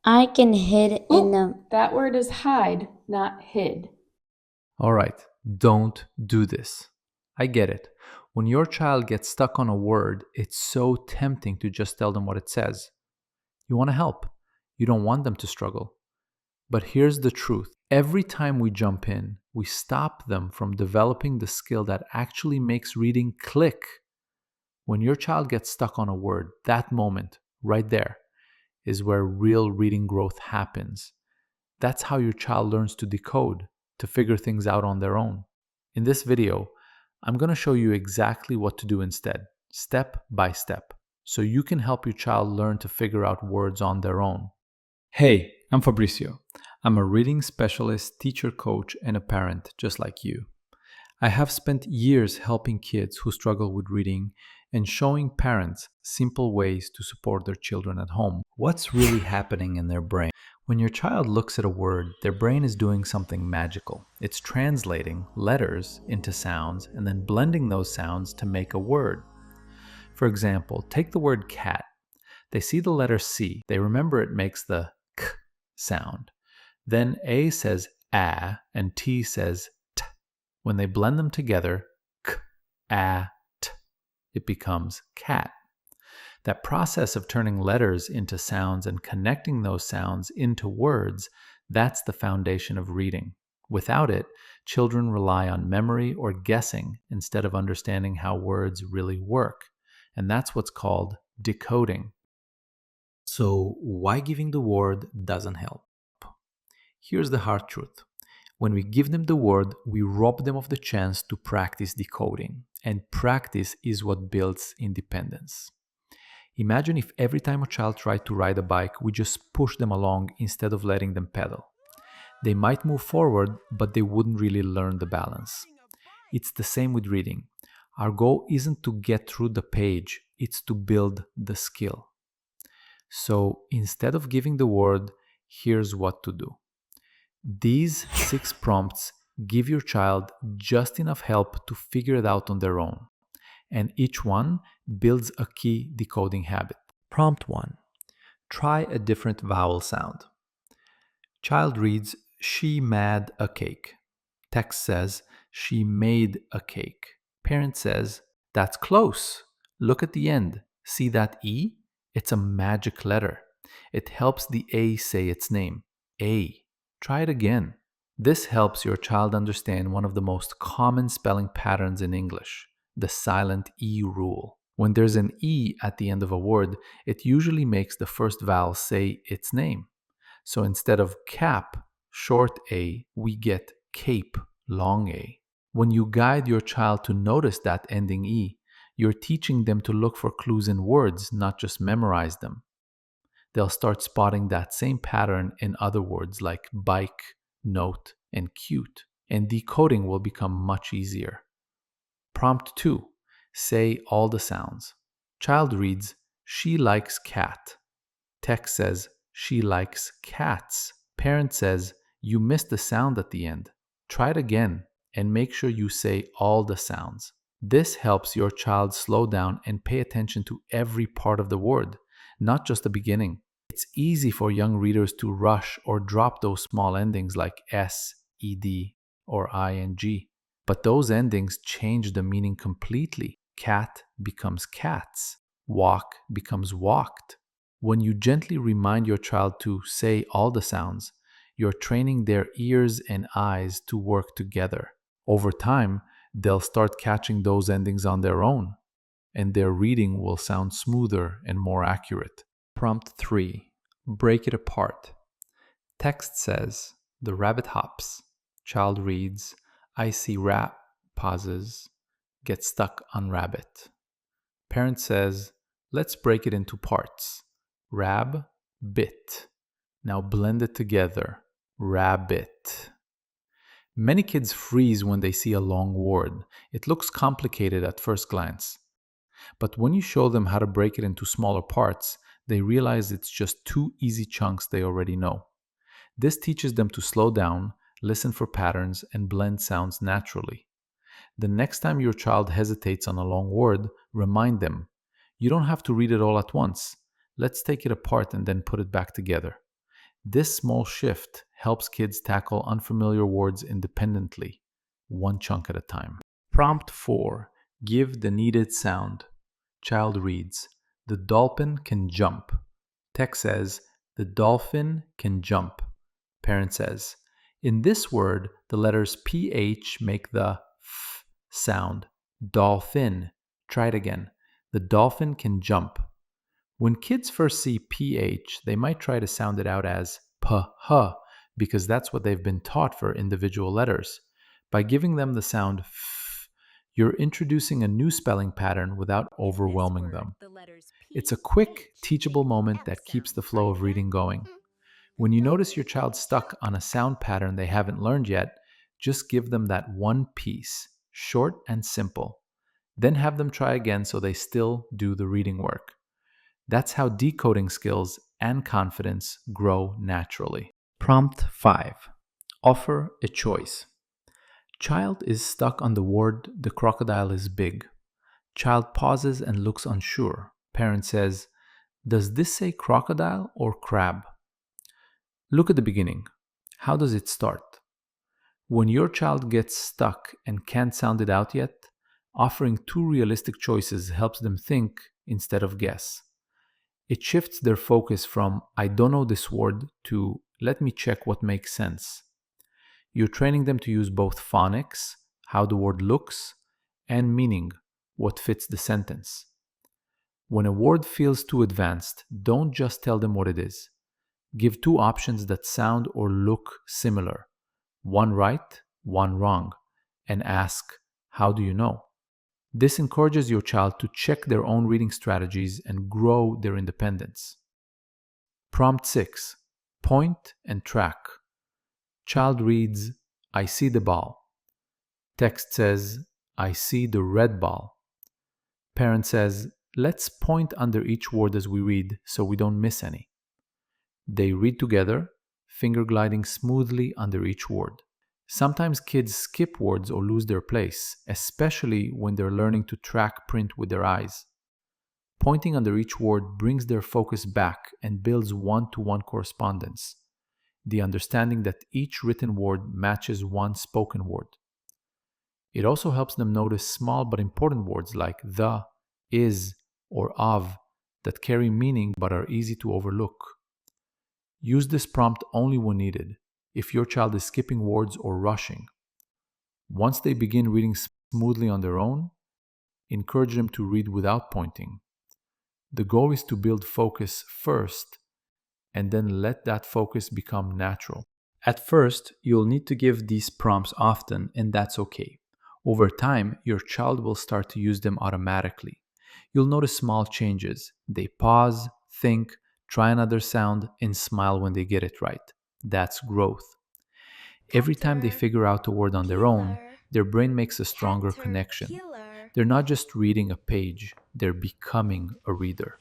I can hide in a. That word is hide, not hid. All right, don't do this. I get it. When your child gets stuck on a word, it's so tempting to just tell them what it says. You want to help. You don't want them to struggle. But here's the truth. Every time we jump in, we stop them from developing the skill that actually makes reading click. When your child gets stuck on a word, that moment, right there, is where real reading growth happens. That's how your child learns to decode, to figure things out on their own. In this video, I'm going to show you exactly what to do instead, step by step, so you can help your child learn to figure out words on their own. Hey, I'm Fabricio. I'm a reading specialist, teacher coach, and a parent just like you. I have spent years helping kids who struggle with reading and showing parents simple ways to support their children at home. What's really happening in their brain? When your child looks at a word, their brain is doing something magical. It's translating letters into sounds and then blending those sounds to make a word. For example, take the word cat. They see the letter C. They remember it makes the k sound. Then A says a and T says t. When they blend them together, k, a, t, it becomes cat. That process of turning letters into sounds and connecting those sounds into words, that's the foundation of reading. Without it, children rely on memory or guessing instead of understanding how words really work. And that's what's called decoding. So, why giving the word doesn't help? Here's the hard truth. When we give them the word, we rob them of the chance to practice decoding. And practice is what builds independence. Imagine if every time a child tried to ride a bike, we just push them along instead of letting them pedal. They might move forward, but they wouldn't really learn the balance. It's the same with reading. Our goal isn't to get through the page, it's to build the skill. So instead of giving the word, here's what to do. These 6 prompts give your child just enough help to figure it out on their own. And each one builds a key decoding habit. Prompt 1. Try a different vowel sound. Child reads, she mad a cake. Text says, she made a cake. Parent says, that's close. Look at the end. See that E? It's a magic letter. It helps the A say its name. A. Try it again. This helps your child understand one of the most common spelling patterns in English, the silent E rule. When there's an E at the end of a word, it usually makes the first vowel say its name. So instead of cap, short A, we get cape, long A. When you guide your child to notice that ending E, you're teaching them to look for clues in words, not just memorize them. They'll start spotting that same pattern in other words like bike, note, and cute, and decoding will become much easier. Prompt 2. Say all the sounds. Child reads, she likes cat. Text says, she likes cats. Parent says, you missed the sound at the end. Try it again and make sure you say all the sounds. This helps your child slow down and pay attention to every part of the word, not just the beginning. It's easy for young readers to rush or drop those small endings like S, ed, or ing. But those endings change the meaning completely. Cat becomes cats. Walk becomes walked. When you gently remind your child to say all the sounds, you're training their ears and eyes to work together. Over time, they'll start catching those endings on their own, and their reading will sound smoother and more accurate. Prompt 3. Break it apart. Text says, the rabbit hops. Child reads, I see rat, pauses, get stuck on rabbit. Parent says, let's break it into parts. Rab, bit. Now blend it together. Rabbit. Many kids freeze when they see a long word. It looks complicated at first glance. But when you show them how to break it into smaller parts, they realize it's just 2 easy chunks they already know. This teaches them to slow down, listen for patterns, and blend sounds naturally. The next time your child hesitates on a long word, remind them, you don't have to read it all at once. Let's take it apart and then put it back together. This small shift helps kids tackle unfamiliar words independently, one chunk at a time. Prompt 4. Give the needed sound. Child reads, "The dolphin can jump." Text says, "The dolphin can jump." Parent says, "In this word, the letters PH make the F sound. Dolphin." Try it again. "The dolphin can jump." When kids first see PH, they might try to sound it out as PH because that's what they've been taught for individual letters. By giving them the sound F, you're introducing a new spelling pattern without overwhelming them. It's a quick, teachable moment that keeps the flow of reading going. When you notice your child stuck on a sound pattern they haven't learned yet, just give them that one piece, short and simple. Then have them try again so they still do the reading work. That's how decoding skills and confidence grow naturally. Prompt 5. Offer a choice. Child is stuck on the word "the crocodile is big." Child pauses and looks unsure. Parent says, "Does this say crocodile or crab?" Look at the beginning. How does it start? When your child gets stuck and can't sound it out yet, offering two realistic choices helps them think instead of guess. It shifts their focus from "I don't know this word" to "let me check what makes sense." You're training them to use both phonics, how the word looks, and meaning, what fits the sentence. When a word feels too advanced, don't just tell them what it is. Give two options that sound or look similar, one right, one wrong, and ask, "How do you know?" This encourages your child to check their own reading strategies and grow their independence. Prompt 6. Point and track. Child reads, "I see the ball." Text says, "I see the red ball." Parent says, "Let's point under each word as we read so we don't miss any." They read together, finger gliding smoothly under each word. Sometimes kids skip words or lose their place, especially when they're learning to track print with their eyes. Pointing under each word brings their focus back and builds one-to-one correspondence, the understanding that each written word matches one spoken word. It also helps them notice small but important words like the, is, or of that carry meaning but are easy to overlook. Use this prompt only when needed, if your child is skipping words or rushing. Once they begin reading smoothly on their own, encourage them to read without pointing. The goal is to build focus first and then let that focus become natural. At first, you'll need to give these prompts often, and that's okay. Over time, your child will start to use them automatically. You'll notice small changes. They pause, think, try another sound, and smile when they get it right. That's growth. Every time they figure out a word on their own, their brain makes a stronger connection. They're not just reading a page, they're becoming a reader.